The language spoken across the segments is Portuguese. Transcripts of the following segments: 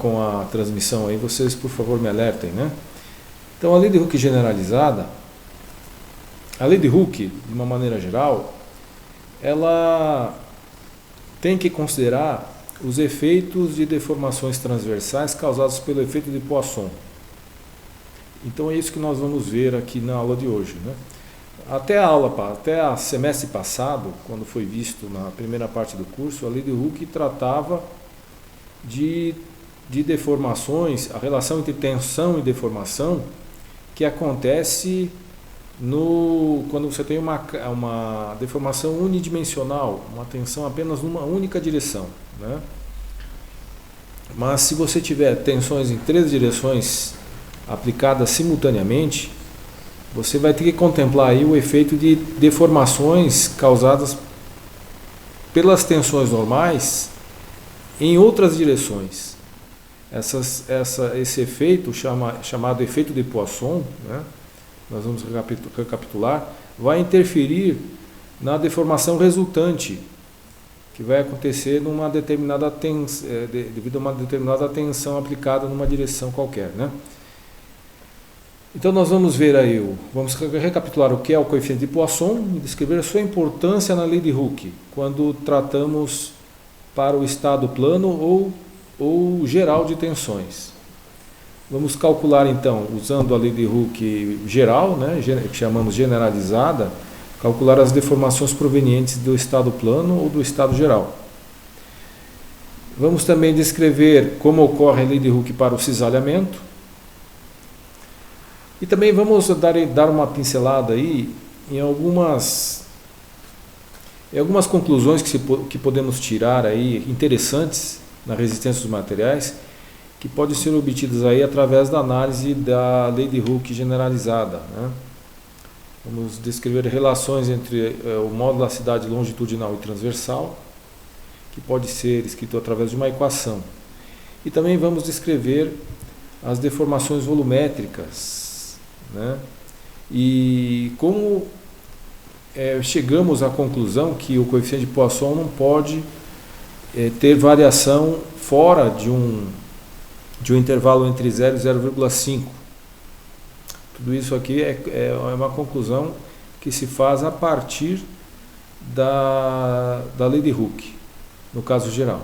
Com a transmissão aí, vocês por favor me alertem, né? Então a lei de Hooke generalizada, a lei de Hooke, de uma maneira geral, ela tem que considerar os efeitos de deformações transversais causados pelo efeito de Poisson. Então é isso que nós vamos ver aqui na aula de hoje, né? Até o semestre passado, quando foi visto na primeira parte do curso, a lei de Hooke tratava de deformações, a relação entre tensão e deformação que acontece quando você tem uma deformação unidimensional, uma tensão apenas numa única direção, né? Mas se você tiver tensões em 3 direções aplicadas simultaneamente, você vai ter que contemplar aí o efeito de deformações causadas pelas tensões normais em outras direções. Esse efeito, chamado efeito de Poisson, né, nós vamos recapitular, vai interferir na deformação resultante, que vai acontecer devido a uma determinada tensão aplicada numa direção qualquer, né? Então nós vamos ver aí, vamos recapitular o que é o coeficiente de Poisson e descrever a sua importância na lei de Hooke, quando tratamos para o estado plano ou geral de tensões. Vamos calcular então, usando a lei de Hooke geral, né, que chamamos generalizada, calcular as deformações provenientes do estado plano ou do estado geral. Vamos também descrever como ocorre a lei de Hooke para o cisalhamento. E também vamos dar uma pincelada aí em algumas conclusões que podemos tirar aí interessantes na resistência dos materiais, que podem ser obtidas aí através da análise da lei de Hooke generalizada, né? Vamos descrever relações entre o módulo da cidade longitudinal e transversal, que pode ser escrito através de uma equação. E também vamos descrever as deformações volumétricas, né? E como chegamos à conclusão que o coeficiente de Poisson não pode ter variação fora de um intervalo entre 0 e 0,5. Tudo isso aqui é uma conclusão que se faz a partir da lei de Hooke, no caso geral.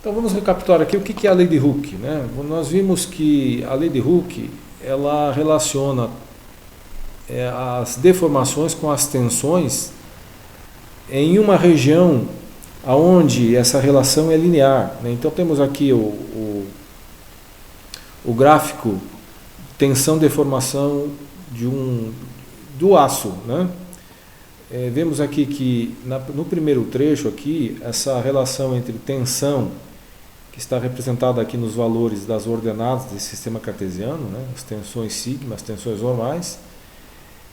Então vamos recapitular aqui o que é a lei de Hooke, né? Nós vimos que a lei de Hooke ela relaciona as deformações com as tensões em uma região onde essa relação é linear, né? Então temos aqui o gráfico tensão-deformação do aço, né? Vemos aqui que no primeiro trecho aqui, essa relação entre tensão, que está representada aqui nos valores das ordenadas desse sistema cartesiano, né? As tensões sigma, as tensões normais,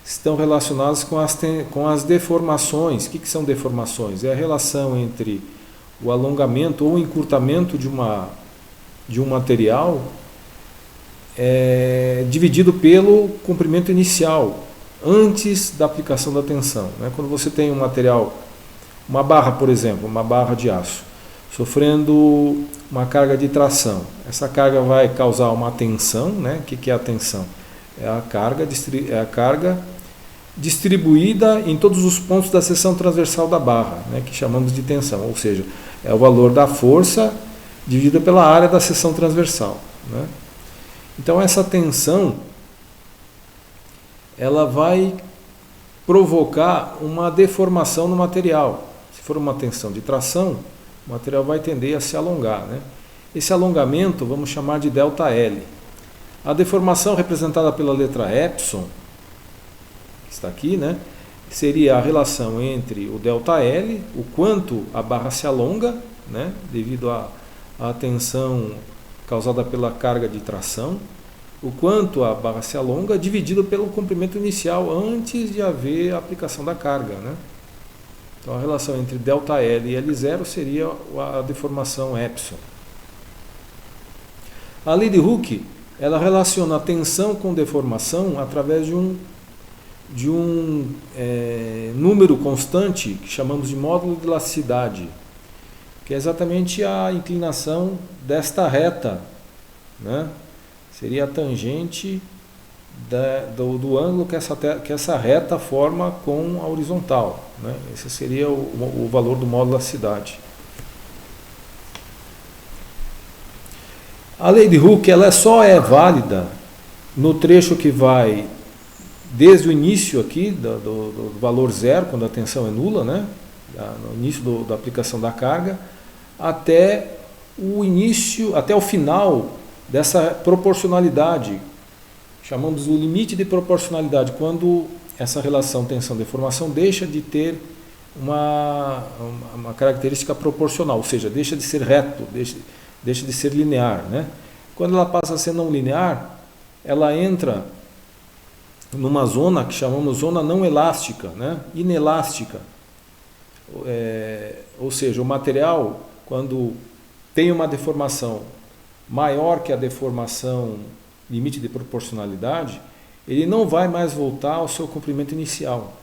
estão relacionadas com as deformações. O que são deformações? É a relação entre o alongamento ou encurtamento de um material dividido pelo comprimento inicial, antes da aplicação da tensão, né? Quando você tem um material, uma barra, por exemplo, uma barra de aço, sofrendo uma carga de tração, essa carga vai causar uma tensão, né? O que é a tensão? É a carga distribuída em todos os pontos da seção transversal da barra, né? Que chamamos de tensão, ou seja, é o valor da força dividida pela área da seção transversal, né? Então essa tensão ela vai provocar uma deformação no material. Se for uma tensão de tração, o material vai tender a se alongar, né? Esse alongamento vamos chamar de ΔL. A deformação representada pela letra epsilon, que está aqui, né, seria a relação entre o ΔL, o quanto a barra se alonga, né, devido à tensão causada pela carga de tração, o quanto a barra se alonga, dividido pelo comprimento inicial antes de haver a aplicação da carga, né? Então a relação entre ΔL e L0 seria a deformação epsilon. A lei de Hooke ela relaciona a tensão com deformação através de um número constante que chamamos de módulo de elasticidade. que é exatamente a inclinação desta reta, né? Seria a tangente do ângulo que essa reta forma com a horizontal, né? Esse seria o valor do módulo da cidade. A lei de Hooke ela só é válida no trecho que vai desde o início aqui do valor zero, quando a tensão é nula, né? No início da aplicação da carga, até o início, até o final dessa proporcionalidade. Chamamos o limite de proporcionalidade, quando essa relação tensão-deformação deixa de ter uma característica proporcional, ou seja, deixa de ser reto, deixa de ser linear, né? Quando ela passa a ser não linear, ela entra numa zona que chamamos zona não elástica, né? Inelástica. Ou seja, o material, quando tem uma deformação maior que a deformação limite de proporcionalidade, ele não vai mais voltar ao seu comprimento inicial.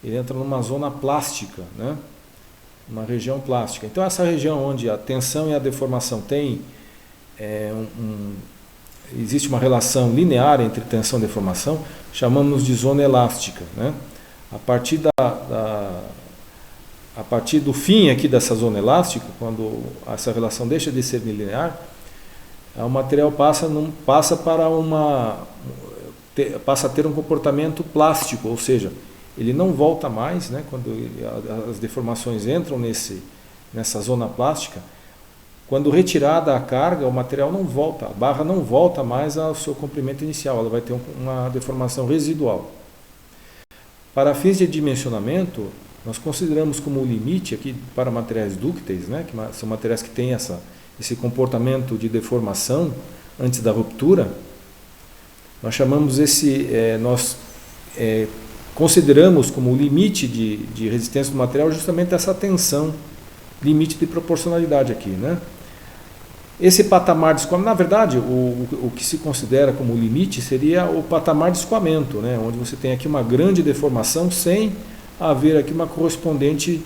Ele entra numa zona plástica, né? Uma região plástica. Então essa região onde a tensão e a deformação tem existe uma relação linear entre tensão e deformação, chamamos de zona elástica, né? A partir do fim aqui dessa zona elástica, quando essa relação deixa de ser linear, o material passa a ter um comportamento plástico, ou seja, ele não volta mais, né? Quando as deformações entram nessa zona plástica, quando retirada a carga, o material não volta, a barra não volta mais ao seu comprimento inicial, ela vai ter uma deformação residual. Para fins de dimensionamento, nós consideramos como limite aqui para materiais dúcteis, né, que são materiais que têm esse comportamento de deformação antes da ruptura, nós chamamos consideramos como limite de resistência do material justamente essa tensão, limite de proporcionalidade aqui, né? Esse patamar de escoamento, na verdade, o que se considera como limite seria o patamar de escoamento, né? Onde você tem aqui uma grande deformação sem haver aqui uma correspondente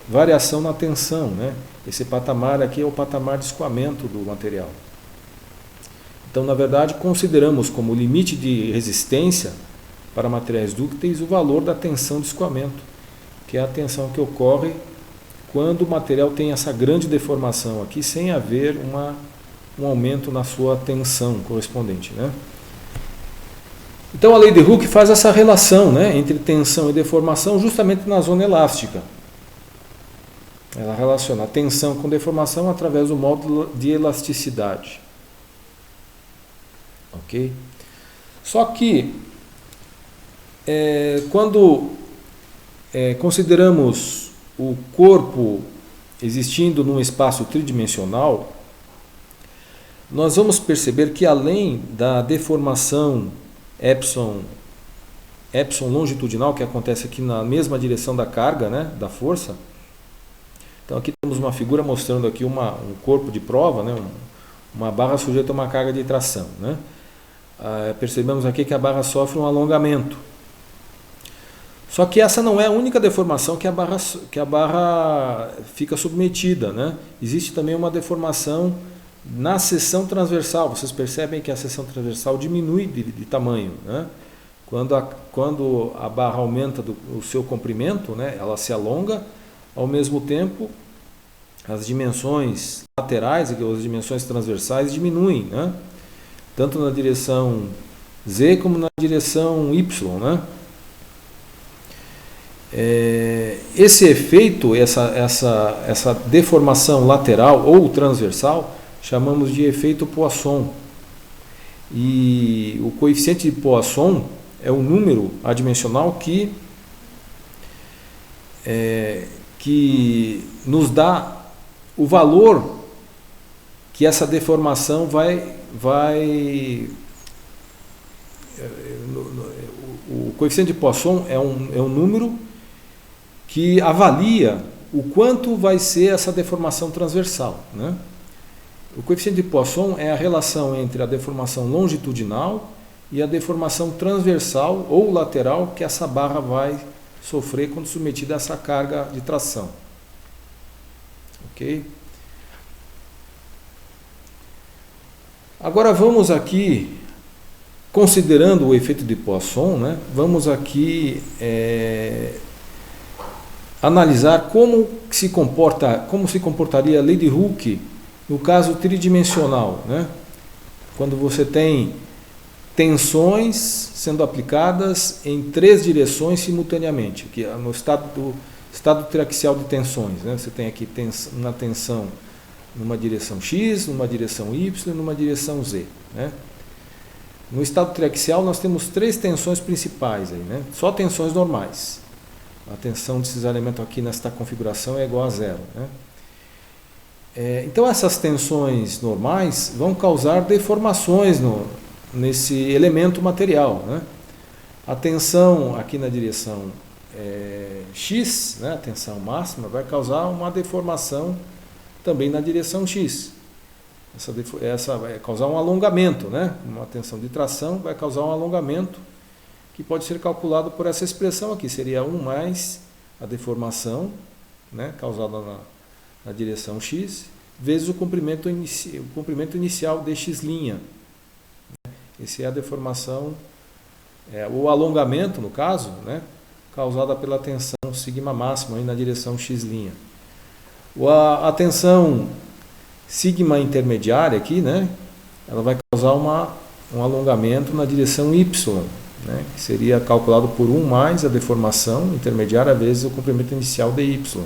variação na tensão, né? Esse patamar aqui é o patamar de escoamento do material. Então, na verdade, consideramos como limite de resistência para materiais dúcteis o valor da tensão de escoamento, que é a tensão que ocorre quando o material tem essa grande deformação aqui, sem haver um aumento na sua tensão correspondente, né? Então a lei de Hooke faz essa relação, né, entre tensão e deformação justamente na zona elástica. Ela relaciona a tensão com deformação através do módulo de elasticidade. Ok? Só que quando consideramos o corpo existindo num espaço tridimensional, nós vamos perceber que além da deformação epsilon longitudinal, que acontece aqui na mesma direção da carga, né, da força, então aqui temos uma figura mostrando aqui um corpo de prova, né, uma barra sujeita a uma carga de tração, né? Percebemos aqui que a barra sofre um alongamento. Só que essa não é a única deformação que a barra fica submetida, né? Existe também uma deformação na seção transversal. Vocês percebem que a seção transversal diminui de tamanho, né? Quando a barra aumenta o seu comprimento, né? Ela se alonga, ao mesmo tempo as dimensões laterais, as dimensões transversais diminuem, né? Tanto na direção Z como na direção Y, né? Esse efeito, essa deformação lateral ou transversal, chamamos de efeito Poisson. E o coeficiente de Poisson é um número adimensional que nos dá o valor que essa deformação o coeficiente de Poisson é um número que avalia o quanto vai ser essa deformação transversal, né? O coeficiente de Poisson é a relação entre a deformação longitudinal e a deformação transversal ou lateral que essa barra vai sofrer quando submetida a essa carga de tração. ok? Agora vamos aqui, considerando o efeito de Poisson, né, vamos aqui analisar como se comportaria a lei de Hooke no caso tridimensional, né, quando você tem tensões sendo aplicadas em 3 direções simultaneamente, que é no estado triaxial de tensões, né, você tem aqui uma tensão numa direção X, numa direção Y e numa direção Z, né? No estado triaxial nós temos 3 tensões principais aí, né? Só tensões normais. A tensão de cisalhamento aqui nesta configuração é igual a 0, né? Então essas tensões normais vão causar deformações nesse elemento material, né? A tensão aqui na direção X, né, a tensão máxima, vai causar uma deformação também na direção X. Essa vai causar um alongamento, né? Uma tensão de tração vai causar um alongamento que pode ser calculado por essa expressão aqui. Seria 1 mais a deformação, né, causada na direção X, vezes o comprimento inicial de X'. Essa é a deformação, o alongamento, no caso, né, causada pela tensão sigma máxima aí na direção X'. A tensão sigma intermediária aqui, né, ela vai causar um alongamento na direção Y, né, que seria calculado por 1 mais a deformação intermediária vezes o comprimento inicial de Y.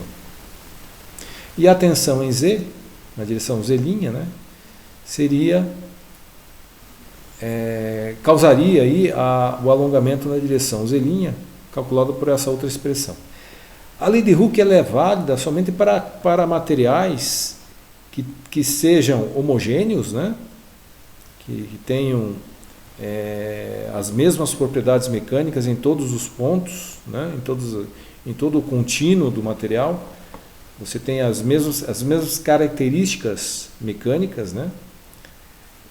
E a tensão em Z, na direção Z', né, causaria aí o alongamento na direção Z', calculado por essa outra expressão. A lei de Hooke ela é válida somente para materiais que sejam homogêneos, né? Que tenham as mesmas propriedades mecânicas em todos os pontos, né? Em todo o contínuo do material. Você tem as mesmas características mecânicas, né?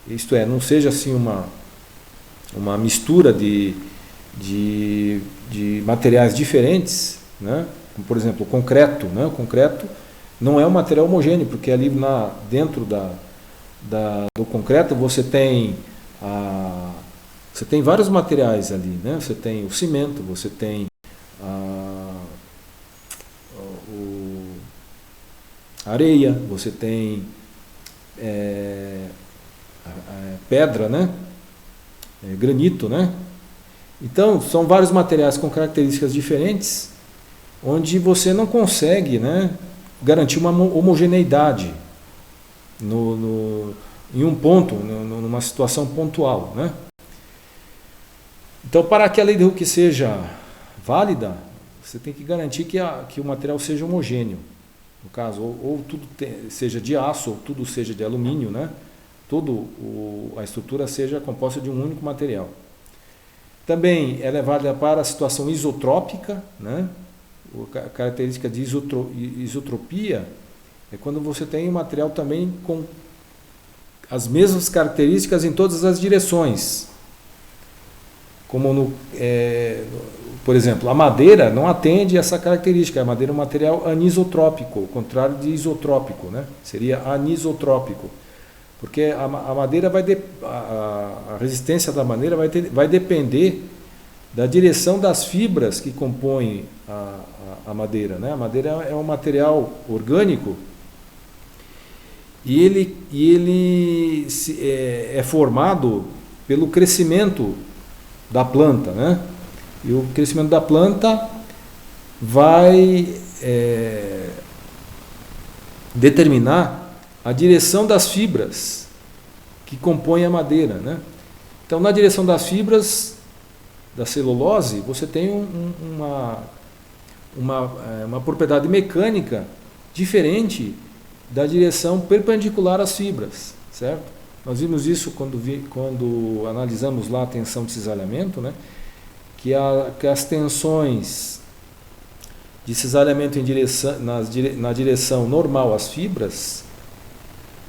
Isto é, não seja assim uma mistura de materiais diferentes, né? Como, por exemplo, o concreto, né? O concreto não é um material homogêneo, porque ali dentro do concreto você tem vários materiais ali, né? Você tem o cimento, você tem a areia, você tem pedra, né? Granito, né? Então, são vários materiais com características diferentes, onde você não consegue, né, garantir uma homogeneidade em um ponto, numa situação pontual, né? Então, para que a lei de Hooke seja válida, você tem que garantir que o material seja homogêneo. No caso, ou tudo seja de aço, ou tudo seja de alumínio, né? A estrutura seja composta de um único material. Também ela é válida para a situação isotrópica, né? A característica de isotropia é quando você tem um material também com as mesmas características em todas as direções. Como por exemplo, a madeira não atende essa característica. A madeira é um material anisotrópico, ao contrário de isotrópico, né? Seria anisotrópico. Porque a madeira a resistência da madeira vai depender da direção das fibras que compõem a madeira, né? A madeira é um material orgânico e ele é formado pelo crescimento da planta, né? E o crescimento da planta vai determinar a direção das fibras que compõem a madeira, né? Então, na direção das fibras da celulose, você tem uma propriedade mecânica diferente da direção perpendicular às fibras, certo? Nós vimos isso quando analisamos lá a tensão de cisalhamento, né? Que as tensões de cisalhamento na direção normal às fibras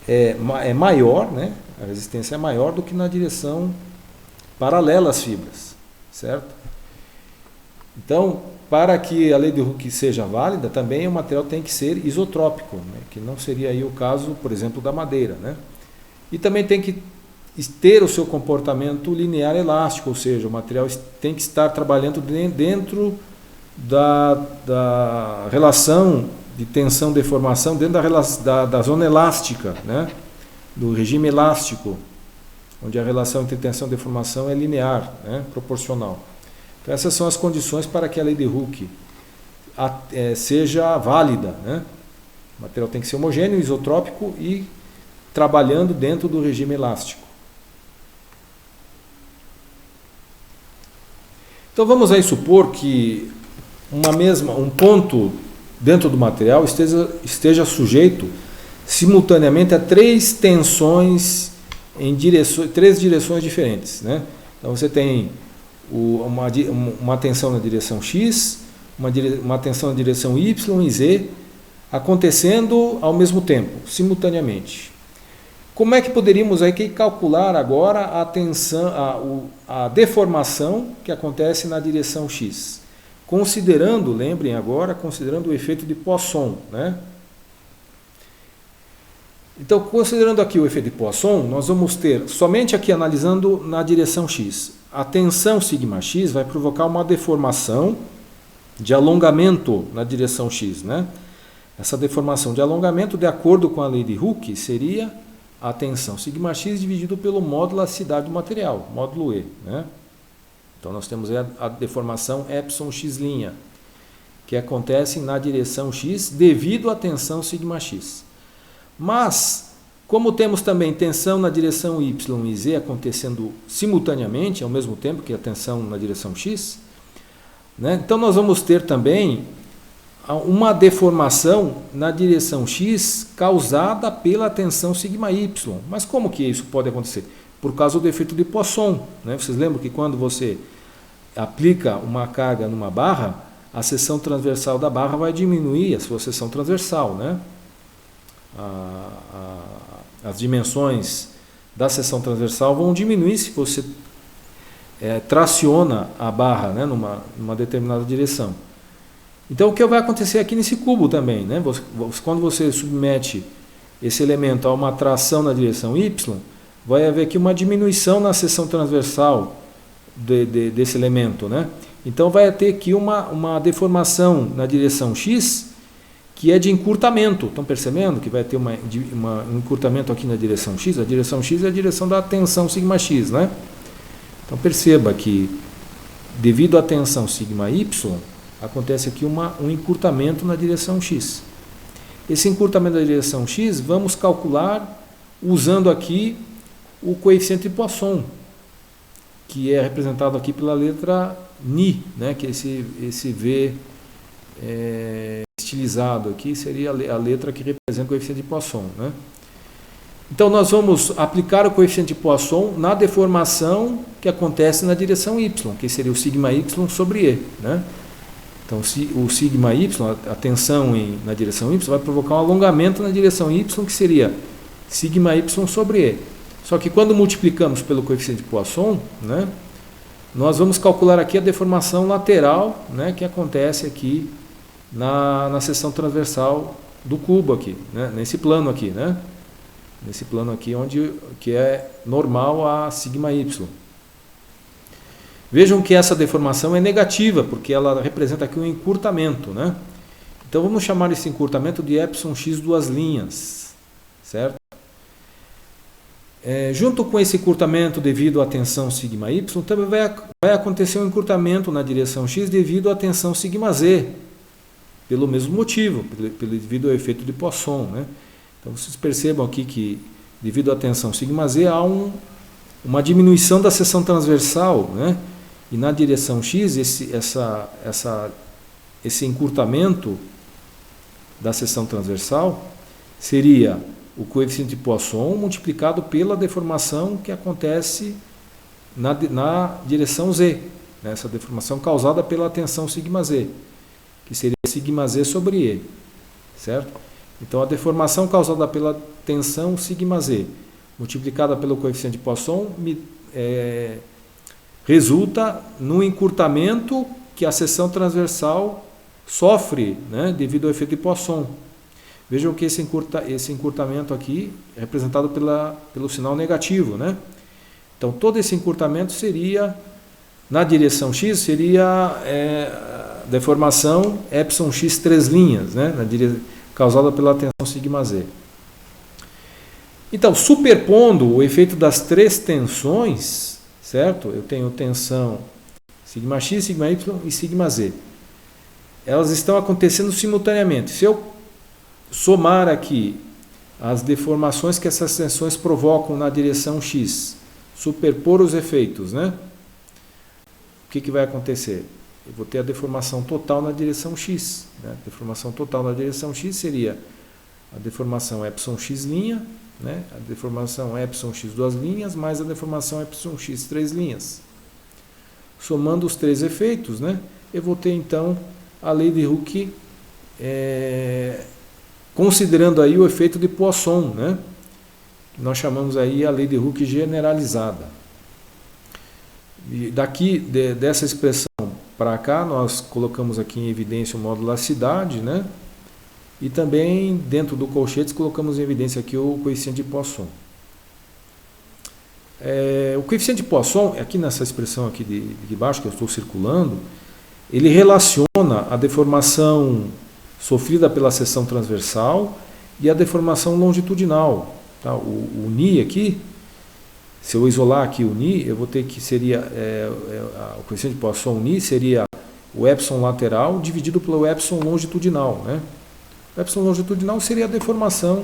é maior, né? A resistência é maior do que na direção paralela às fibras, certo? Então, para que a lei de Hooke seja válida, também o material tem que ser isotrópico, né? Que não seria aí o caso, por exemplo, da madeira, né? E também tem que ter o seu comportamento linear elástico, ou seja, o material tem que estar trabalhando dentro da relação de tensão-deformação, dentro da zona elástica, né? Do regime elástico, onde a relação entre tensão e deformação é linear, né? Proporcional. Então, essas são as condições para que a lei de Hooke seja válida, né? O material tem que ser homogêneo, isotrópico e trabalhando dentro do regime elástico. Então vamos aí supor que um ponto dentro do material esteja sujeito simultaneamente a três tensões em três direções diferentes, né? Então você tem uma tensão na direção X, uma tensão na direção Y e Z acontecendo ao mesmo tempo, simultaneamente. Como é que poderíamos aí calcular agora a tensão, a deformação que acontece na direção X? Considerando, lembrem agora, considerando o efeito de Poisson, né? Então, considerando aqui o efeito de Poisson, nós vamos ter, somente aqui analisando na direção X, a tensão σx vai provocar uma deformação de alongamento na direção X, né? Essa deformação de alongamento, de acordo com a lei de Hooke, seria a tensão σx dividido pelo módulo elasticidade do material, módulo E, né? Então nós temos a deformação εx', que acontece na direção X devido à tensão σx. Mas, como temos também tensão na direção Y e Z acontecendo simultaneamente, ao mesmo tempo que a tensão na direção X, né? Então nós vamos ter também uma deformação na direção X causada pela tensão σy. Mas como que isso pode acontecer? Por causa do efeito de Poisson, né? Vocês lembram que quando você aplica uma carga numa barra, a seção transversal da barra vai diminuir, a sua seção transversal, né? As dimensões da seção transversal vão diminuir se você traciona a barra, né, numa determinada direção. Então o que vai acontecer aqui nesse cubo também, né? Quando você submete esse elemento a uma tração na direção Y, vai haver aqui uma diminuição na seção transversal desse elemento, né? Então vai ter aqui uma deformação na direção X que é de encurtamento. Estão percebendo que vai ter um encurtamento aqui na direção X? A direção X é a direção da tensão σx, né? Então perceba que devido à tensão σy, acontece aqui um encurtamento na direção X. Esse encurtamento da direção X vamos calcular usando aqui o coeficiente de Poisson, que é representado aqui pela letra Ni, né? Que é esse V estilizado aqui seria a letra que representa o coeficiente de Poisson, né? Então nós vamos aplicar o coeficiente de Poisson na deformação que acontece na direção Y, que seria o σy sobre E, né? Então o σy, a tensão na direção Y, vai provocar um alongamento na direção Y, que seria σy sobre E. Só que quando multiplicamos pelo coeficiente de Poisson, né, nós vamos calcular aqui a deformação lateral, né, que acontece aqui na seção transversal do cubo aqui, né, nesse plano aqui, né? Nesse plano aqui que é normal a σy. Vejam que essa deformação é negativa, porque ela representa aqui um encurtamento, né? Então vamos chamar esse encurtamento de εx duas linhas, certo? Junto com esse encurtamento devido à tensão σy, também vai acontecer um encurtamento na direção X devido à tensão σz, pelo mesmo motivo, devido ao efeito de Poisson, né? Então vocês percebam aqui que devido à tensão σz há uma diminuição da seção transversal, né? E na direção X esse encurtamento da seção transversal seria o coeficiente de Poisson multiplicado pela deformação que acontece na direção Z, né? Essa deformação causada pela tensão σz, que seria σz sobre E, certo? Então a deformação causada pela tensão σz multiplicada pelo coeficiente de Poisson resulta no encurtamento que a seção transversal sofre, né, devido ao efeito de Poisson. Vejam que esse encurtamento aqui é representado pelo sinal negativo, né? Então, todo esse encurtamento seria, na direção x, seria deformação epsilon x 3 linhas, né? Causada pela tensão σz. Então, superpondo o efeito das três tensões, certo? Eu tenho tensão σx, σy e σz. Elas estão acontecendo simultaneamente. Se eu somar aqui as deformações que essas tensões provocam na direção x, superpor os efeitos, né? O que vai acontecer? Eu vou ter a deformação total na direção x. Né? A deformação total na direção x seria a deformação epsilon x', né? A deformação epsilon x 2 linhas, mais a deformação epsilon x 3 linhas. Somando os três efeitos, né? Eu vou ter então a lei de Hooke, considerando aí o efeito de Poisson, né? Nós chamamos aí a lei de Hooke generalizada. E daqui, dessa expressão para cá, nós colocamos aqui em evidência o modulacidade, né? E também, dentro do colchetes, colocamos em evidência aqui o coeficiente de Poisson. O coeficiente de Poisson, aqui nessa expressão aqui de baixo, que eu estou circulando, ele relaciona a deformação sofrida pela seção transversal e a deformação longitudinal. Tá? O Ni aqui, se eu isolar aqui o Ni, eu vou ter que seria, o coeficiente de Poisson Ni seria o epsilon lateral dividido pelo epsilon longitudinal. Né? O epsilon longitudinal seria a deformação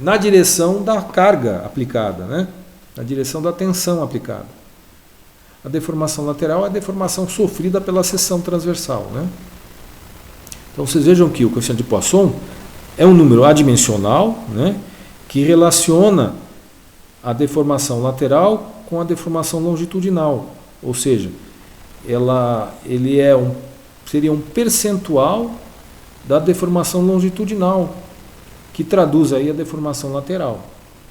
na direção da carga aplicada, né? Na direção da tensão aplicada. A deformação lateral é a deformação sofrida pela seção transversal. Né? Então vocês vejam que o coeficiente de Poisson é um número adimensional, né, que relaciona a deformação lateral com a deformação longitudinal. Ou seja, ele seria um percentual da deformação longitudinal, que traduz aí a deformação lateral.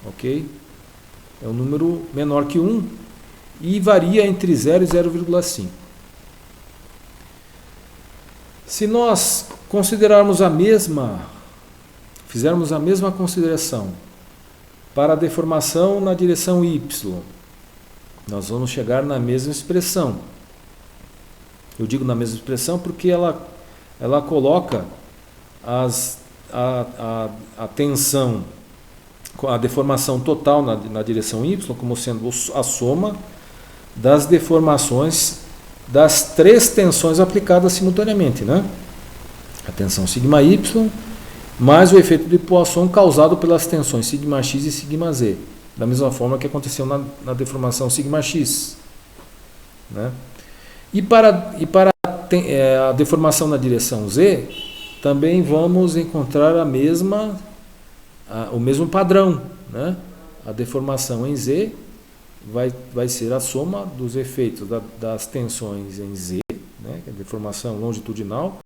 Ok? É um número menor que 1 e varia entre 0 e 0,5. Se nós fizermos a mesma consideração para a deformação na direção y, nós vamos chegar na mesma expressão. Eu digo na mesma expressão porque ela coloca a tensão, a deformação total na direção y como sendo a soma das deformações das três tensões aplicadas simultaneamente, né? A tensão σy mais o efeito de Poisson causado pelas tensões σx e σz, da mesma forma que aconteceu na deformação σx, né? E para a deformação na direção z, também vamos encontrar o mesmo padrão, né? A deformação em z vai ser a soma dos efeitos das tensões em z, né? A deformação longitudinal,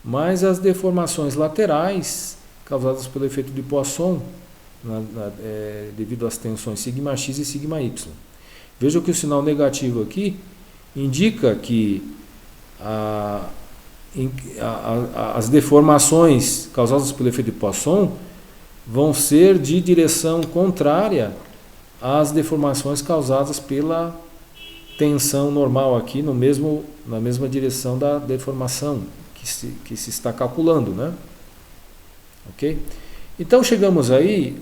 mais as deformações laterais causadas pelo efeito de Poisson, devido às tensões σx e σy. Vejam que o sinal negativo aqui indica que as deformações causadas pelo efeito de Poisson vão ser de direção contrária às deformações causadas pela tensão normal aqui na mesma direção da deformação que se está calculando, né? Ok? Então chegamos aí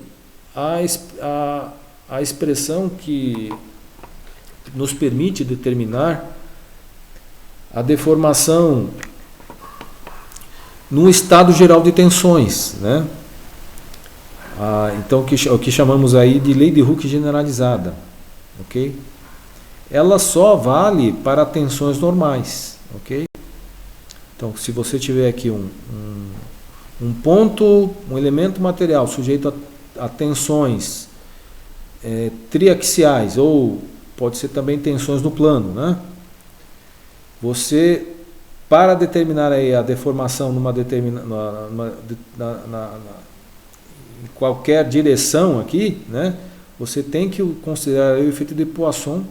à expressão que nos permite determinar a deformação num estado geral de tensões, né? Então o que chamamos aí de lei de Hooke generalizada, ok? Ela só vale para tensões normais, ok? Então se você tiver aqui um ponto, um elemento material sujeito a tensões triaxiais, ou pode ser também tensões no plano, né? Você, para determinar aí a deformação em qualquer direção aqui, né? Você tem que considerar o efeito de Poisson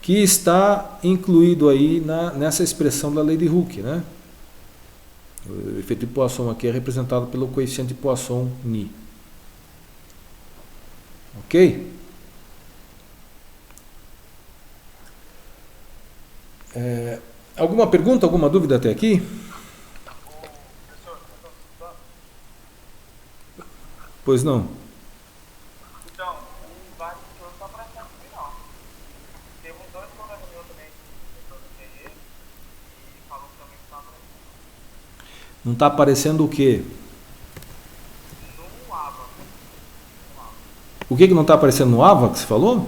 que está incluído aí nessa expressão da lei de Hooke, né? O efeito de Poisson aqui é representado pelo coeficiente de Poisson-Ni. Ok? Alguma pergunta, alguma dúvida até aqui? Pois não. Então, o VAR não está aparecendo aqui não. Temos dois colegas meus também que TE e falou também que está aparecendo. Não está aparecendo o quê? No AVA. O que não está aparecendo no AVA que você falou? No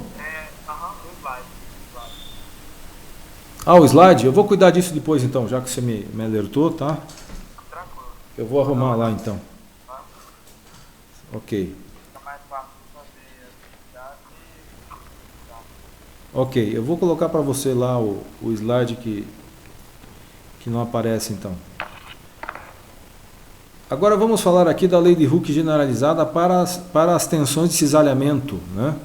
slide. Ah, o slide? Eu vou cuidar disso depois então, já que você me alertou, tá? Tranquilo. Eu vou arrumar lá então. Tá? Ok. Fica mais fácil de fazer atividade e... Tá. Ok, eu vou colocar para você lá o slide que não aparece então. Agora vamos falar aqui da lei de Hooke generalizada para as tensões de cisalhamento, né?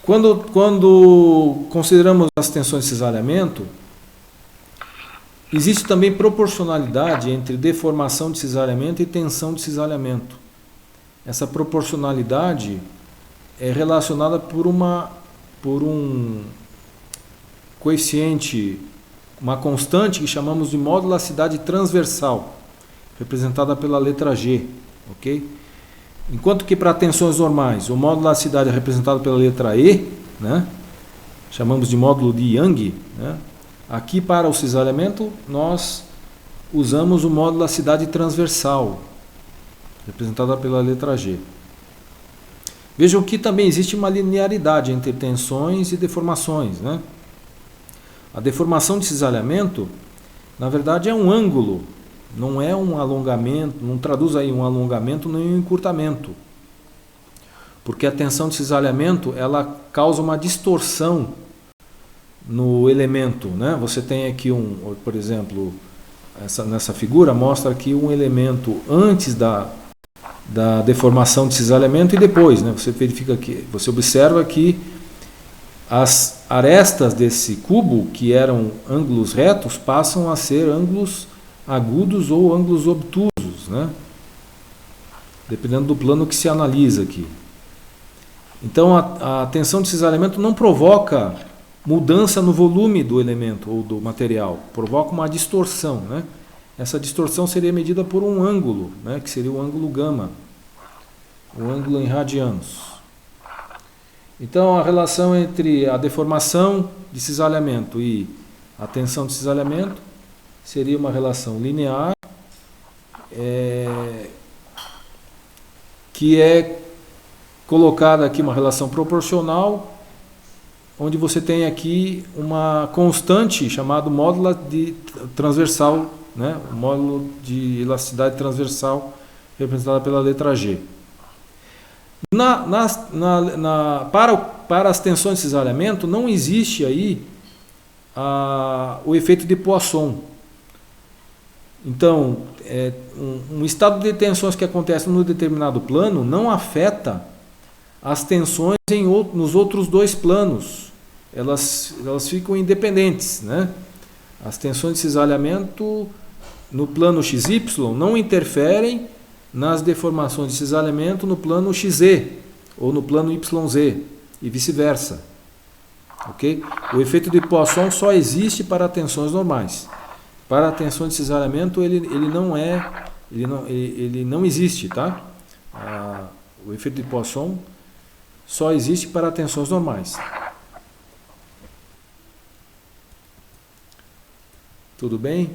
Quando consideramos as tensões de cisalhamento, existe também proporcionalidade entre deformação de cisalhamento e tensão de cisalhamento. Essa proporcionalidade é relacionada por um coeficiente, uma constante que chamamos de modulacidade transversal, representada pela letra G, ok? Enquanto que para tensões normais, o modulacidade é representado pela letra E, né? Chamamos de módulo de Young, né? Aqui para o cisalhamento nós usamos o modulacidade transversal, representada pela letra G. Vejam que também existe uma linearidade entre tensões e deformações, né? A deformação de cisalhamento, na verdade, é um ângulo, não é um alongamento, não traduz aí um alongamento nem um encurtamento. Porque a tensão de cisalhamento, ela causa uma distorção no elemento, né? Você tem aqui por exemplo, nessa figura mostra aqui um elemento antes da deformação de cisalhamento e depois, né? Você verifica que, você observa que as arestas desse cubo, que eram ângulos retos, passam a ser ângulos agudos ou ângulos obtusos, né? Dependendo do plano que se analisa aqui. Então a tensão de cisalhamento não provoca mudança no volume do elemento ou do material, provoca uma distorção, né? Essa distorção seria medida por um ângulo, né? Que seria o ângulo gama, o ângulo em radianos. Então a relação entre a deformação de cisalhamento e a tensão de cisalhamento seria uma relação linear, que é colocada aqui uma relação proporcional, onde você tem aqui uma constante chamada módulo de transversal, né? O módulo de elasticidade transversal representada pela letra G. Para as tensões de cisalhamento não existe aí o efeito de Poisson. Então, um estado de tensões que acontece num determinado plano não afeta as tensões nos outros dois planos. Elas ficam independentes, né? As tensões de cisalhamento no plano XY não interferem nas deformações de cisalhamento no plano XZ ou no plano YZ e vice-versa. Ok? O efeito de Poisson só existe para tensões normais. Para a tensão de cisalhamento ele não existe, tá? O efeito de Poisson só existe para tensões normais. Tudo bem?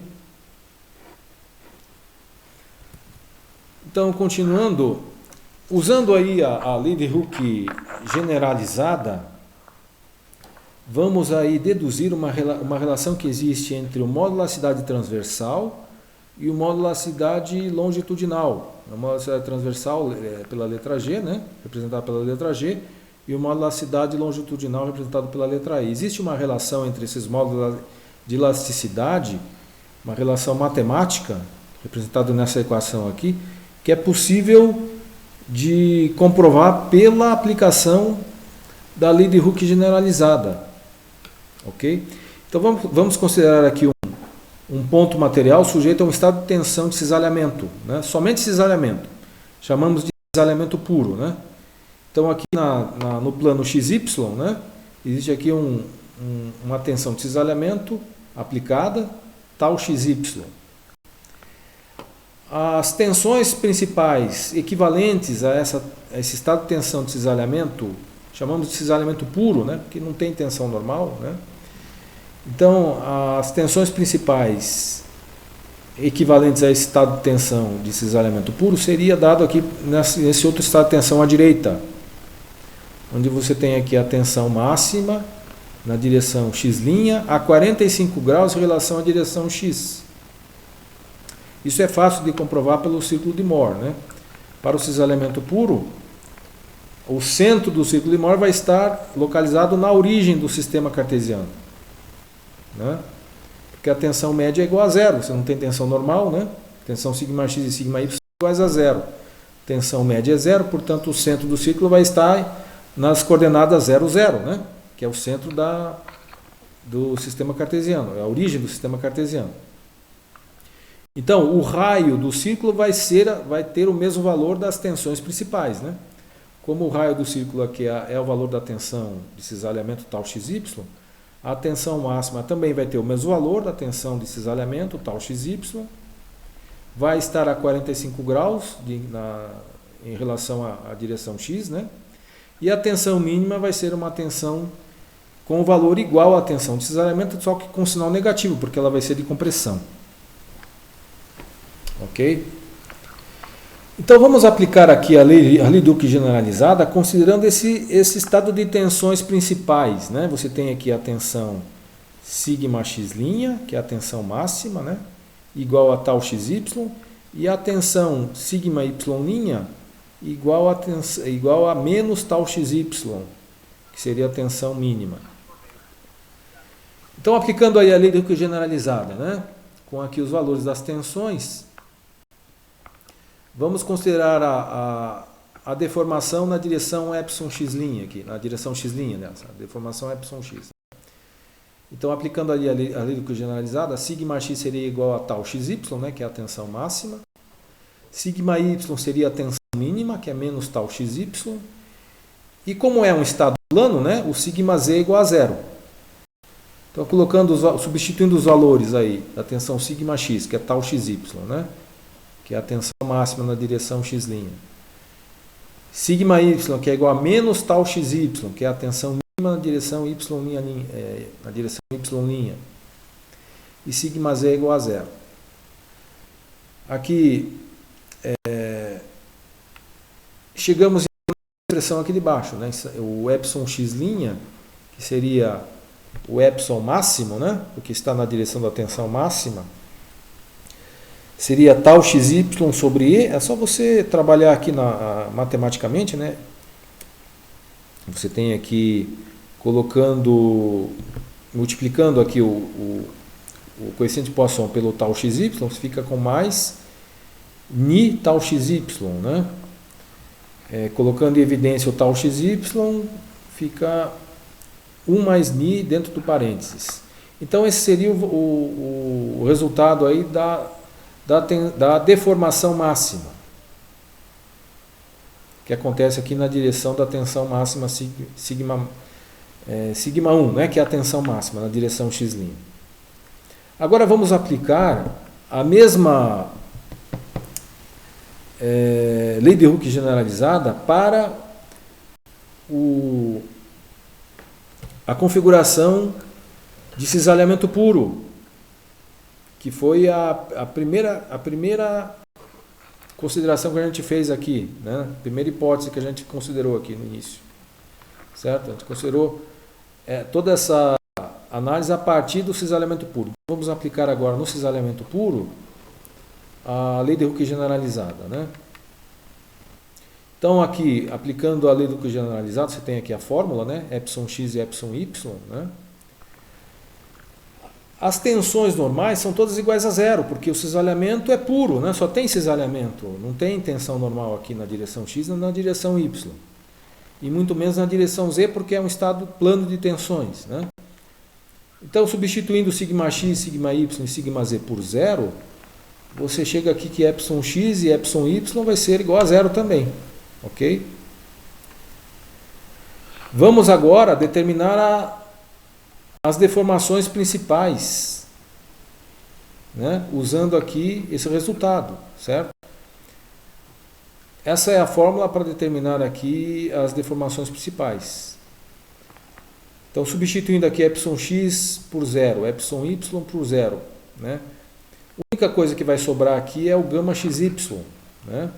Então, continuando, usando aí a lei de Hooke generalizada, vamos aí deduzir uma relação que existe entre o modulacidade transversal e o modulacidade longitudinal. A modulacidade transversal é pela letra G, né? Representada pela letra G, e o modulacidade longitudinal representado pela letra I. Existe uma relação entre esses módulos de elasticidade, uma relação matemática, representada nessa equação aqui, que é possível de comprovar pela aplicação da lei de Hooke generalizada. Ok? Então vamos considerar aqui um ponto material sujeito a um estado de tensão de cisalhamento, né? Somente cisalhamento. Chamamos de cisalhamento puro, né? Então aqui no plano XY, né, existe aqui uma tensão de cisalhamento aplicada, tal XY. As tensões principais equivalentes a esse estado de tensão de cisalhamento, chamamos de cisalhamento puro, né, porque não tem tensão normal, né? Então, as tensões principais equivalentes a esse estado de tensão de cisalhamento puro seria dado aqui nesse outro estado de tensão à direita, onde você tem aqui a tensão máxima na direção x' a 45 graus em relação à direção x. Isso é fácil de comprovar pelo círculo de Mohr, né? Para o cisalhamento puro, o centro do círculo de Mohr vai estar localizado na origem do sistema cartesiano, né? Porque a tensão média é igual a zero, você não tem tensão normal, né? Tensão σx e σy iguais a zero. Tensão média é zero, portanto o centro do círculo vai estar nas coordenadas 0, 0, né? Que é o centro do sistema cartesiano, é a origem do sistema cartesiano. Então, o raio do círculo vai ter o mesmo valor das tensões principais, né? Como o raio do círculo aqui é o valor da tensão de cisalhamento tal XY, a tensão máxima também vai ter o mesmo valor da tensão de cisalhamento tal XY, vai estar a 45 graus em relação à direção X, né? E a tensão mínima vai ser uma tensão com o valor igual à tensão de cisalhamento, só que com sinal negativo, porque ela vai ser de compressão. Ok? Então vamos aplicar aqui a lei de Hooke generalizada, considerando esse estado de tensões principais, né? Você tem aqui a tensão σx', que é a tensão máxima, né? Igual a tal xy, e a tensão σy' igual a menos tal xy, que seria a tensão mínima. Então, aplicando aí a lei de Hooke generalizada, né? Com aqui os valores das tensões, vamos considerar a deformação na direção εx', aqui, na direção x', nessa, a deformação εx'. Então, aplicando ali a lei de Hooke generalizada, σx seria igual a tal xy, né, que é a tensão máxima. Σy seria a tensão mínima, que é menos tal xy. E como é um estado plano, né, o σz é igual a zero. Então, substituindo os valores aí da tensão σx, que é tal xy, né, que é a tensão máxima na direção x'. Σy, que é igual a menos tal xy, que é a tensão mínima na direção y', e σz é igual a zero. Aqui, chegamos à expressão aqui de baixo, né? O εx', que seria o epsilon máximo, né? O que está na direção da tensão máxima, seria tal xy sobre E. É só você trabalhar aqui matematicamente, né? Você tem aqui multiplicando aqui o coeficiente de Poisson pelo tal xy, você fica com mais ni tal xy, né? Colocando em evidência o tal xy, fica 1 mais ni dentro do parênteses. Então esse seria o resultado aí da deformação máxima, que acontece aqui na direção da tensão máxima σ'1, né, que é a tensão máxima na direção x'. Agora vamos aplicar a mesma lei de Hooke generalizada para a configuração de cisalhamento puro, que foi a primeira consideração que a gente fez aqui, né? A primeira hipótese que a gente considerou aqui no início, certo? A gente considerou toda essa análise a partir do cisalhamento puro. Vamos aplicar agora no cisalhamento puro a lei de Hooke generalizada, né? Então aqui, aplicando a lei de Hooke generalizada, você tem aqui a fórmula, né? εx e εy, né? As tensões normais são todas iguais a zero, porque o cisalhamento é puro, né? Só tem cisalhamento, não tem tensão normal aqui na direção x e na direção y. e muito menos na direção z, porque é um estado plano de tensões, né? Então, substituindo σx, σy e σz por zero, você chega aqui que εx e εy vai ser igual a zero também, ok? Vamos agora determinar as deformações principais, né? Usando aqui esse resultado, certo? Essa é a fórmula para determinar aqui as deformações principais. Então, substituindo aqui εx por zero, εy por zero, né? A única coisa que vai sobrar aqui é o γxy, né?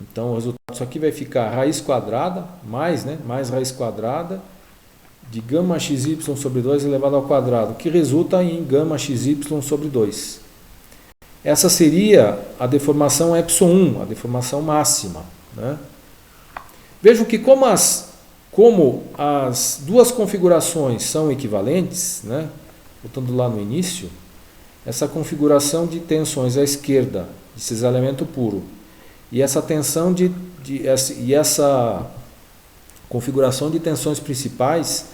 Então, o resultado disso aqui vai ficar raiz quadrada, mais raiz quadrada de γxy sobre 2 elevado ao quadrado, que resulta em γxy sobre 2. Essa seria a deformação ε1, a deformação máxima, né? Vejam que como as duas configurações são equivalentes, né? Voltando lá no início, essa configuração de tensões à esquerda, de cisalhamento puro, e essa tensão essa configuração de tensões principais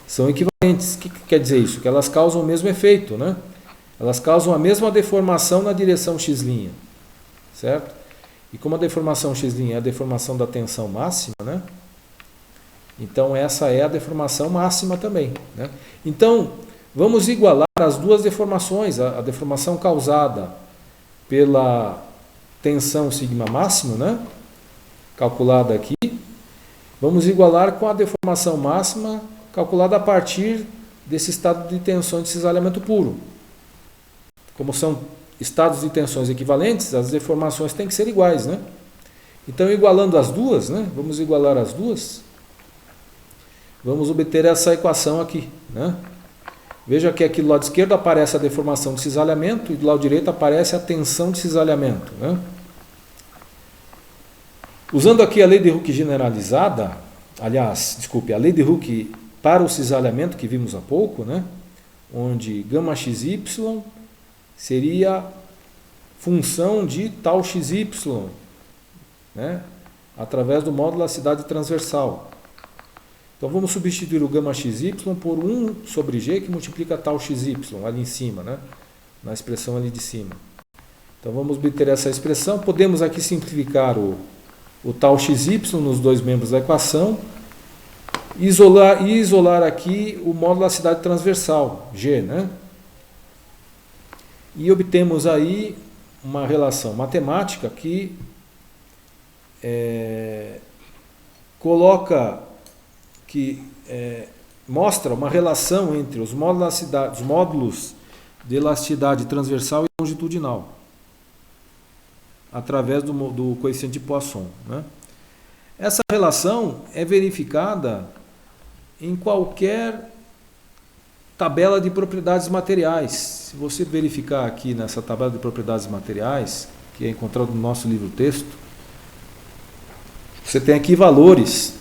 são equivalentes. O que quer dizer isso? Que elas causam o mesmo efeito, né? Elas causam a mesma deformação na direção x', certo? E como a deformação x' é a deformação da tensão máxima, né? Então essa é a deformação máxima também, né? Então vamos igualar as duas deformações, a deformação causada pela tensão sigma máximo, né? Calculada aqui, vamos igualar com a deformação máxima calculada a partir desse estado de tensão de cisalhamento puro. Como são estados de tensões equivalentes, as deformações têm que ser iguais, né? Então, igualando as duas, né? Vamos igualar as duas. Vamos obter essa equação aqui, né? Veja que aqui do lado esquerdo aparece a deformação de cisalhamento e do lado direito aparece a tensão de cisalhamento, né? Usando aqui a lei de Hooke generalizada, aliás, desculpe, a lei de Hooke para o cisalhamento que vimos há pouco, né? Onde γxy seria função de tal xy, né? Através do módulo da elasticidade transversal. Então vamos substituir o γxy por 1 sobre g que multiplica tal xy ali em cima, né? Na expressão ali de cima. Então vamos obter essa expressão. Podemos aqui simplificar o tal xy nos dois membros da equação e isolar aqui o módulo da elasticidade transversal, g, né? E obtemos aí uma relação matemática que mostra uma relação entre os módulos de elasticidade transversal e longitudinal, através do coeficiente de Poisson, né? Essa relação é verificada em qualquer tabela de propriedades materiais. Se você verificar aqui nessa tabela de propriedades materiais, que é encontrado no nosso livro-texto, você tem aqui valores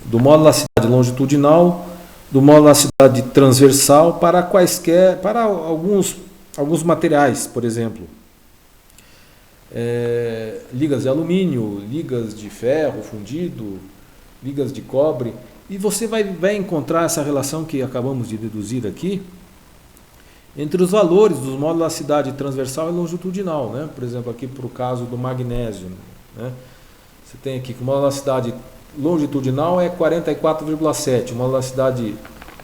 do módulo da elasticidade longitudinal, do módulo da elasticidade transversal para alguns materiais, por exemplo, ligas de alumínio, ligas de ferro fundido, ligas de cobre, e você vai encontrar essa relação que acabamos de deduzir aqui entre os valores dos módulos da elasticidade transversal e longitudinal, né? Por exemplo, aqui para o caso do magnésio, né? Você tem aqui que o módulo da elasticidade longitudinal é 44,7, o módulo da elasticidade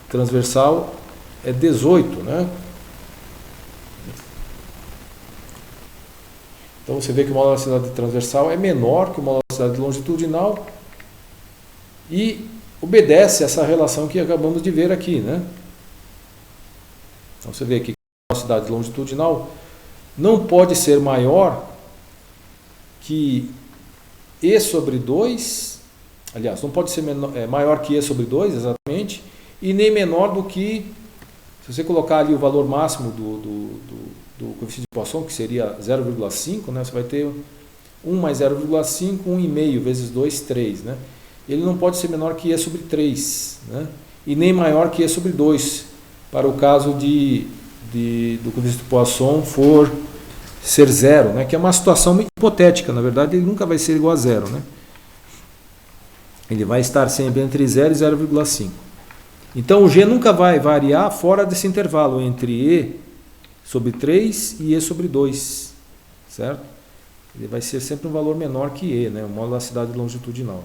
transversal é 18, né? Então você vê que o módulo da elasticidade transversal é menor que o módulo da elasticidade longitudinal e obedece a essa relação que acabamos de ver aqui, né? Então você vê aqui que a elasticidade longitudinal não pode ser maior que E sobre 2, aliás, não pode ser maior que E sobre 2, exatamente, e nem menor do que, se você colocar ali o valor máximo do coeficiente de Poisson, que seria 0,5, né? Você vai ter 1 mais 0,5, 1,5 vezes 2, 3, né? Ele não pode ser menor que E sobre 3, né? E nem maior que E sobre 2, para o caso do coeficiente de Poisson for ser zero, né? Que é uma situação hipotética, na verdade ele nunca vai ser igual a zero, né? Ele vai estar sempre entre 0 e 0,5. Então o G nunca vai variar fora desse intervalo entre E sobre 3 e E sobre 2, certo? Ele vai ser sempre um valor menor que E, né? O módulo da cidade longitudinal.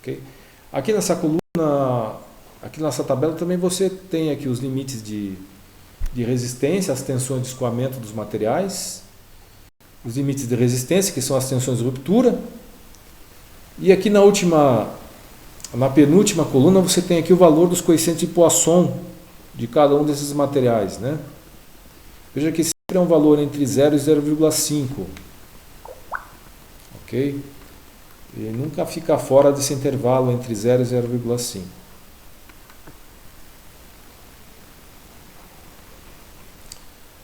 Okay? Aqui nessa coluna, aqui nessa tabela também você tem aqui os limites de resistência, as tensões de escoamento dos materiais, os limites de resistência, que são as tensões de ruptura. E aqui na penúltima coluna você tem aqui o valor dos coeficientes de Poisson de cada um desses materiais, né? Veja que sempre é um valor entre 0 e 0,5. Ok? E nunca fica fora desse intervalo entre 0 e 0,5.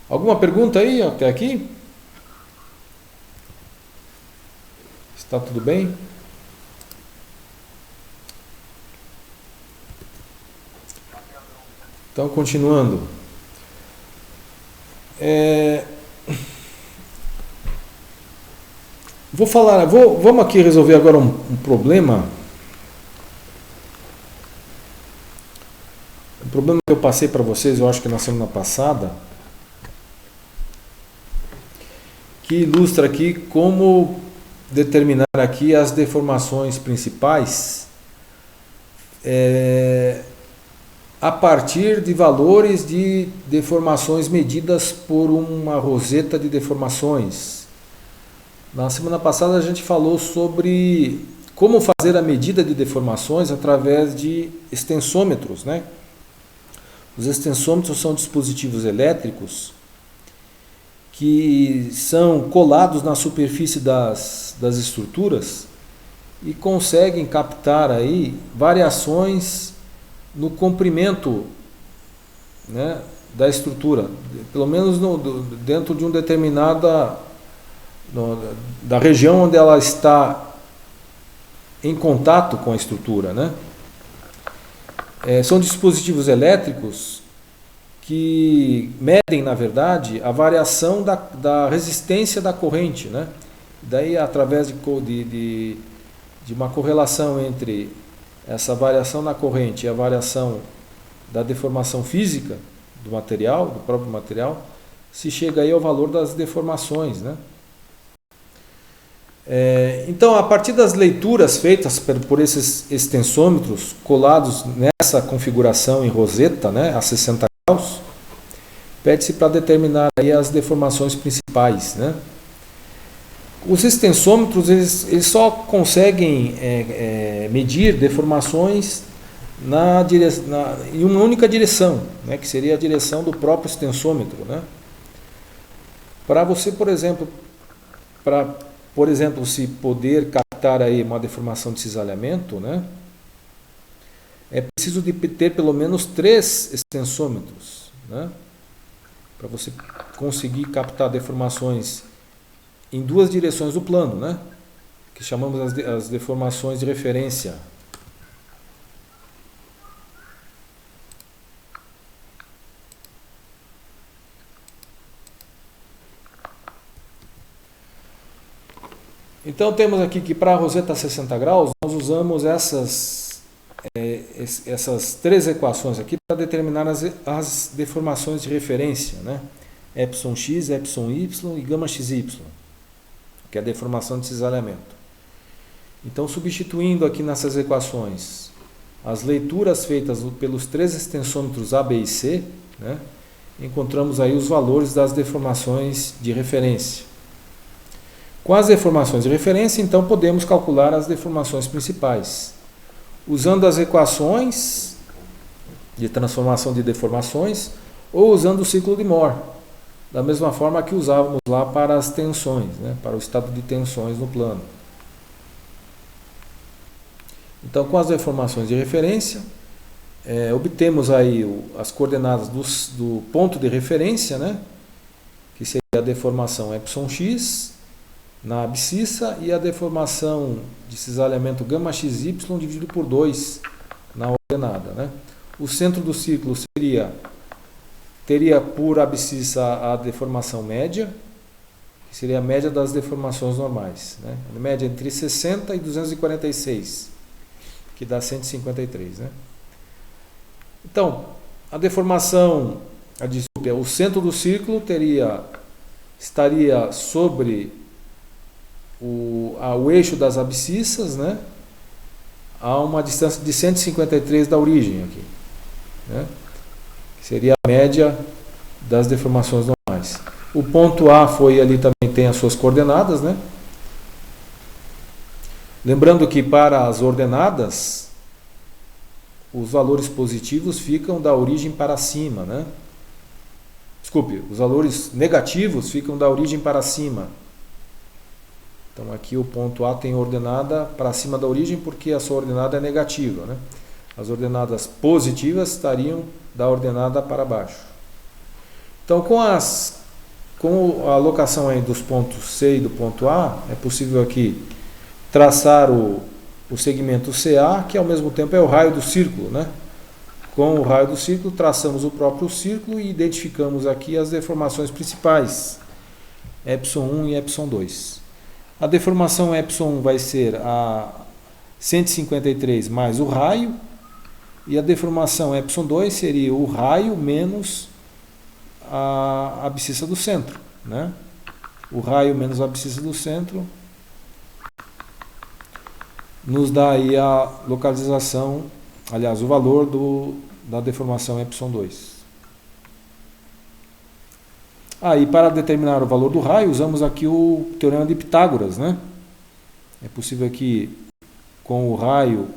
Alguma pergunta aí até aqui? Está tudo bem? Então, continuando. Vamos aqui resolver agora um problema. Um problema que eu passei para vocês, eu acho que na semana passada, que ilustra aqui como determinar aqui as deformações principais a partir de valores de deformações medidas por uma roseta de deformações. Na semana passada a gente falou sobre como fazer a medida de deformações através de extensômetros, né? Os extensômetros são dispositivos elétricos que são colados na superfície das estruturas e conseguem captar aí variações no comprimento, né, da estrutura, pelo menos dentro de um determinada da região onde ela está em contato com a estrutura, né? São dispositivos elétricos que medem, na verdade, a variação da resistência da corrente, né? Daí, através de uma correlação entre essa variação na corrente e a variação da deformação física do material, do próprio material, se chega aí ao valor das deformações, né? Então, a partir das leituras feitas por esses extensômetros colados nessa configuração em roseta, né, a 60 graus, pede-se para determinar aí as deformações principais, né? Os extensômetros eles só conseguem medir deformações em uma única direção, né, que seria a direção do próprio extensômetro, né? Para você, por exemplo, se poder captar aí uma deformação de cisalhamento, né, é preciso de ter pelo menos 3 extensômetros, né, para você conseguir captar deformações em 2 direções do plano, né, que chamamos as deformações de referência. Então temos aqui que para a roseta 60 graus nós usamos essas 3 equações aqui para determinar as deformações de referência, né? Epsilon x, epsilon y e gama xy, que é a deformação de cisalhamento. Então, substituindo aqui nessas equações as leituras feitas pelos 3 extensômetros A, B e C, né, encontramos aí os valores das deformações de referência. Com as deformações de referência, então, podemos calcular as deformações principais. Usando as equações de transformação de deformações ou usando o ciclo de Mohr, da mesma forma que usávamos lá para as tensões, né, para o estado de tensões no plano. Então, com as deformações de referência, obtemos aí as coordenadas do ponto de referência, né, que seria a deformação εx na abscissa e a deformação de cisalhamento γ xy dividido por 2 na ordenada, né? O centro do ciclo teria por abscissa a deformação média que seria a média das deformações normais, né? A média entre 60 e 246, que dá 153, né? Então, a deformação, desculpe, o centro do círculo estaria sobre o eixo das abscissas, né? A uma distância de 153 da origem aqui, né? Que seria a média das deformações normais. O ponto A foi ali, também tem as suas coordenadas, né? Lembrando que para as ordenadas, os valores positivos ficam da origem para cima, né? Desculpe, os valores negativos ficam da origem para cima. Então aqui o ponto A tem ordenada para cima da origem porque a sua ordenada é negativa, né? As ordenadas positivas estariam da ordenada para baixo. Então com a alocação aí dos pontos C e do ponto A, é possível aqui traçar o segmento CA, que ao mesmo tempo é o raio do círculo, né? Com o raio do círculo, traçamos o próprio círculo e identificamos aqui as deformações principais, ε1 e ε2. A deformação ε1 vai ser a 153 mais o raio, e a deformação ε2 seria o raio menos a abscissa do centro, né? O raio menos a abscissa do centro nos dá aí a localização, aliás, o valor da deformação ε2. Aí, para determinar o valor do raio, usamos aqui o teorema de Pitágoras, né? É possível aqui, com o raio,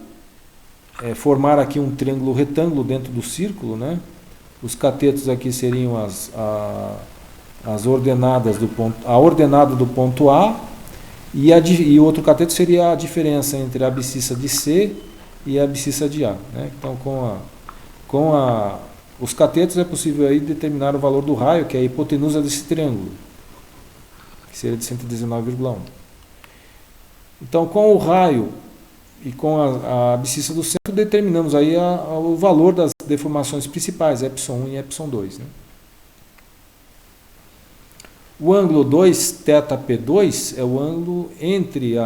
formar aqui um triângulo retângulo dentro do círculo, né? Os catetos aqui seriam as ordenadas do ponto, a ordenada do ponto A, e o outro cateto seria a diferença entre a abscissa de C e a abscissa de A, né? Então, com os catetos é possível aí determinar o valor do raio, que é a hipotenusa desse triângulo, que seria de 119,1. Então, com o raio e com a abscissa do centro, determinamos aí o valor das deformações principais, ε1 e ε2, né? O ângulo 2θp2 é o ângulo entre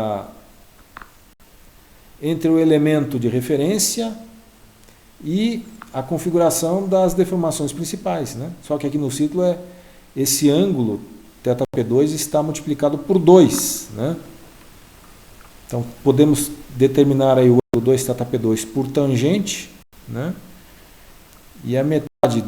o elemento de referência e a configuração das deformações principais, né? Só que aqui no círculo esse ângulo θp2 está multiplicado por 2, né? Então podemos determinar aí o ângulo 2θp2 por tangente, né? E a metade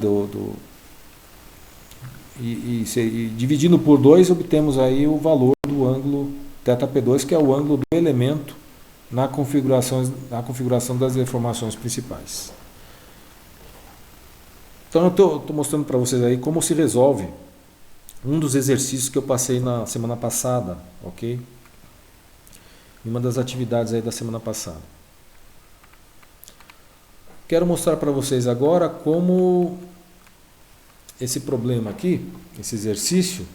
e dividindo por 2 obtemos aí o valor do ângulo θp2, que é o ângulo do elemento na configuração das deformações principais. Então eu estou mostrando para vocês aí como se resolve um dos exercícios que eu passei na semana passada, ok? Uma das atividades aí da semana passada. Quero mostrar para vocês agora como esse problema aqui, esse exercício,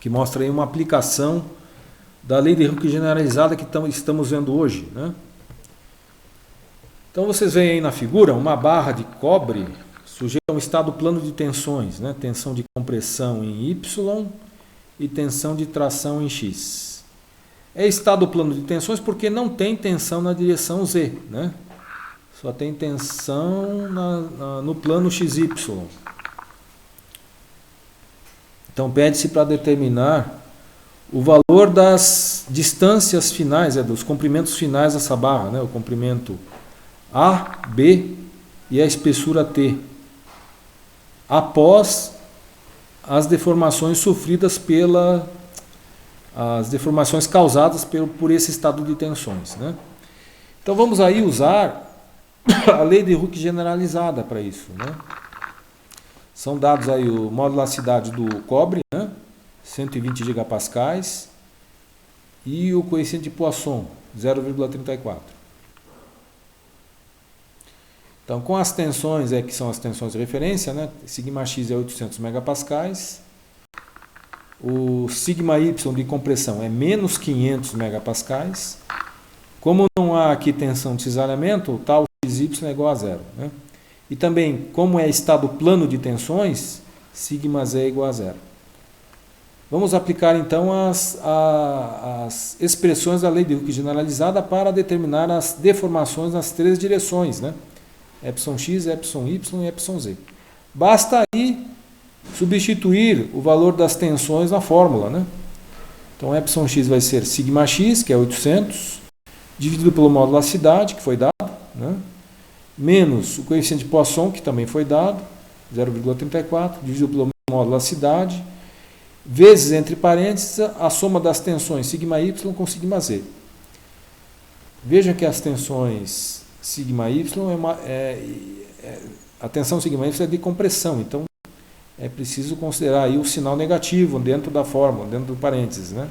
que mostra aí uma aplicação da lei de Hooke generalizada que estamos vendo hoje, né? Então vocês veem aí na figura uma barra de cobre sujeita a um estado plano de tensões, né? Tensão de compressão em Y e tensão de tração em X. É estado plano de tensões porque não tem tensão na direção Z, né? Só tem tensão no plano XY. Então pede-se para determinar o valor das distâncias finais, dos comprimentos finais dessa barra, né? O comprimento A, B e a espessura T, após as deformações sofridas as deformações causadas por esse estado de tensões, né? Então vamos aí usar a lei de Hooke generalizada para isso, né? São dados aí o modulacidade do cobre, né? 120 gigapascais, e o coeficiente de Poisson, 0,34. Então, com as tensões, que são as tensões de referência, né? Sigma X é 800 megapascais, o sigma Y de compressão é menos 500 megapascais. Como não há aqui tensão de cisalhamento, o tal XY é igual a zero, né? E também, como é estado plano de tensões, sigma Z é igual a zero. Vamos aplicar então as expressões da lei de Hooke generalizada para determinar as deformações nas três direções, né? Epsilon-x, epsilon-y e epsilon-z. Basta aí substituir o valor das tensões na fórmula, né? Então, epsilon-x vai ser sigma-x, que é 800, dividido pelo módulo da cidade, que foi dado, né? Menos o coeficiente de Poisson, que também foi dado, 0,34, dividido pelo módulo da cidade, vezes, entre parênteses, a soma das tensões σy com σz. Vejam que as tensões σy a tensão σy é de compressão, então é preciso considerar aí o sinal negativo dentro da fórmula, dentro do parênteses, né?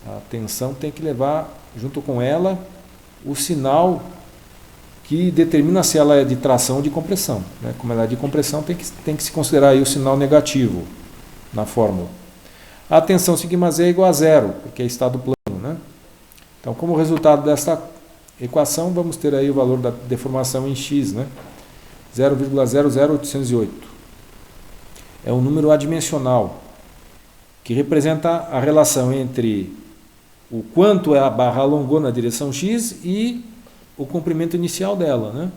A tensão tem que levar, junto com ela, o sinal que determina se ela é de tração ou de compressão, né? Como ela é de compressão, tem que se considerar aí o sinal negativo na fórmula. A tensão σz é igual a zero, porque é estado plano, né? Então, como resultado desta equação, vamos ter aí o valor da deformação em x, né? 0,00808. É um número adimensional, que representa a relação entre o quanto a barra alongou na direção x e o comprimento inicial dela, né?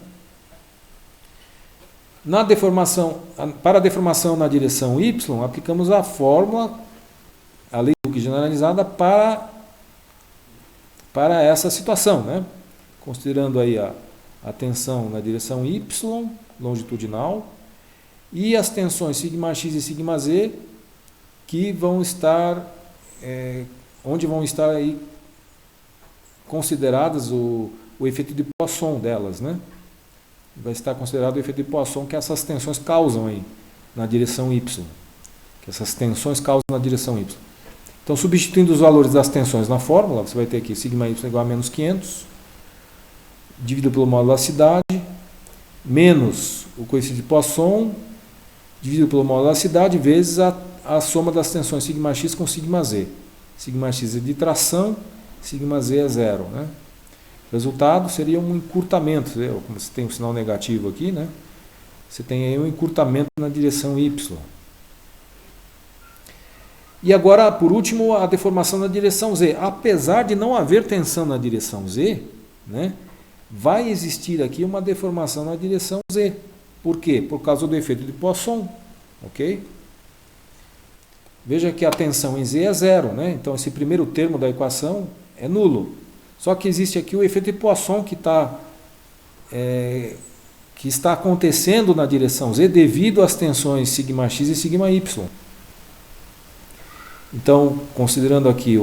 Para a deformação na direção y, aplicamos a fórmula, a lei de Hooke generalizada, para essa situação, né? Considerando aí a tensão na direção y, longitudinal, e as tensões σx e σz, que vão estar, onde vão estar aí consideradas o efeito de Poisson delas, né? Vai estar considerado o efeito de Poisson que essas tensões causam aí na direção y. Que essas tensões causam na direção y. Então, substituindo os valores das tensões na fórmula, você vai ter aqui σy igual a menos 500, dividido pelo módulo da cidade, menos o coeficiente de Poisson, dividido pelo módulo da cidade, vezes a soma das tensões σx com σz. Σx é de tração, σz é zero, né? O resultado seria um encurtamento, como você tem um sinal negativo aqui, né? Você tem aí um encurtamento na direção y. E agora, por último, a deformação na direção z. Apesar de não haver tensão na direção z, né, vai existir aqui uma deformação na direção z. Por quê? Por causa do efeito de Poisson, ok? Veja que a tensão em z é zero, né? Então esse primeiro termo da equação é nulo. Só que existe aqui o efeito de Poisson que está acontecendo na direção z devido às tensões σx e σy. Então, considerando aqui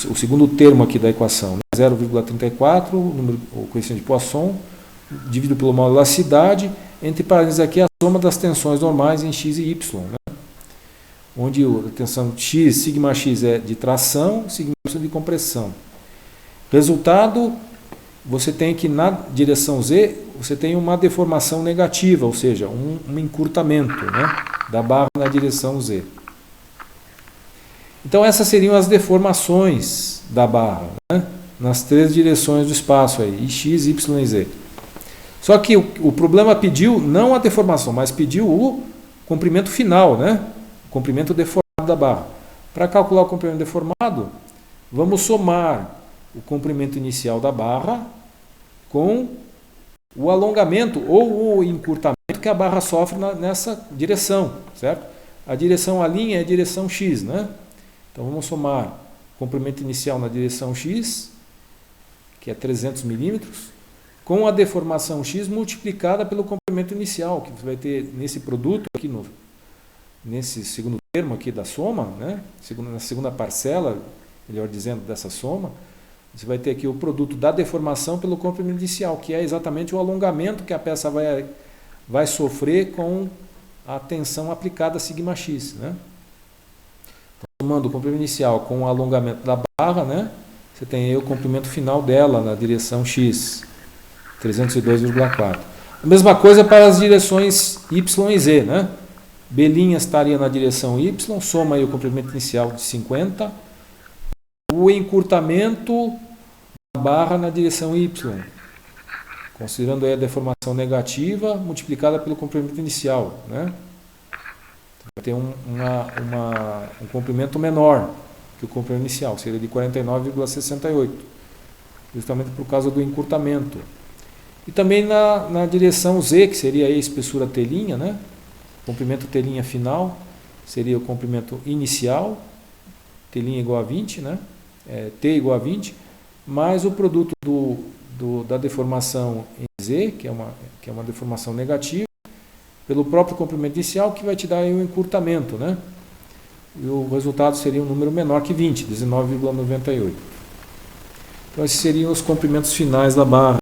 o segundo termo aqui da equação, né? 0,34, o coeficiente de Poisson, dividido pelo módulo da cidade, entre parênteses aqui a soma das tensões normais em x e y, né? Onde a tensão x, σx é de tração, σy é de compressão. Resultado, você tem que na direção z, você tem uma deformação negativa, ou seja, um encurtamento, né, da barra na direção z. Então essas seriam as deformações da barra, né, nas três direções do espaço, aí, x, y e z. Só que o problema pediu não a deformação, mas pediu o comprimento final, né, o comprimento deformado da barra. Para calcular o comprimento deformado, vamos somar o comprimento inicial da barra com o alongamento ou o encurtamento que a barra sofre nessa direção, certo? A direção à linha é a direção x, né? Então vamos somar o comprimento inicial na direção x, que é 300 milímetros, com a deformação x multiplicada pelo comprimento inicial, que você vai ter nesse produto aqui, nesse segundo termo aqui da soma, né? Na segunda parcela, melhor dizendo, dessa soma, você vai ter aqui o produto da deformação pelo comprimento inicial, que é exatamente o alongamento que a peça vai sofrer com a tensão aplicada σx, né? Então, somando o comprimento inicial com o alongamento da barra, né, você tem aí o comprimento final dela na direção x, 302,4. A mesma coisa para as direções y e z, né? B' estaria na direção y, soma aí o comprimento inicial de 50, o encurtamento da barra na direção y, considerando aí a deformação negativa multiplicada pelo comprimento inicial, né? ter um comprimento menor que o comprimento inicial, seria de 49,68, justamente por causa do encurtamento. E também na direção Z, que seria a espessura T', né? Comprimento T' final seria o comprimento inicial, T' igual a 20, né? T igual a 20, mais o produto da deformação em Z, que é uma deformação negativa, pelo próprio comprimento inicial, que vai te dar aí um encurtamento, né? E o resultado seria um número menor que 20, 19,98. Então esses seriam os comprimentos finais da barra.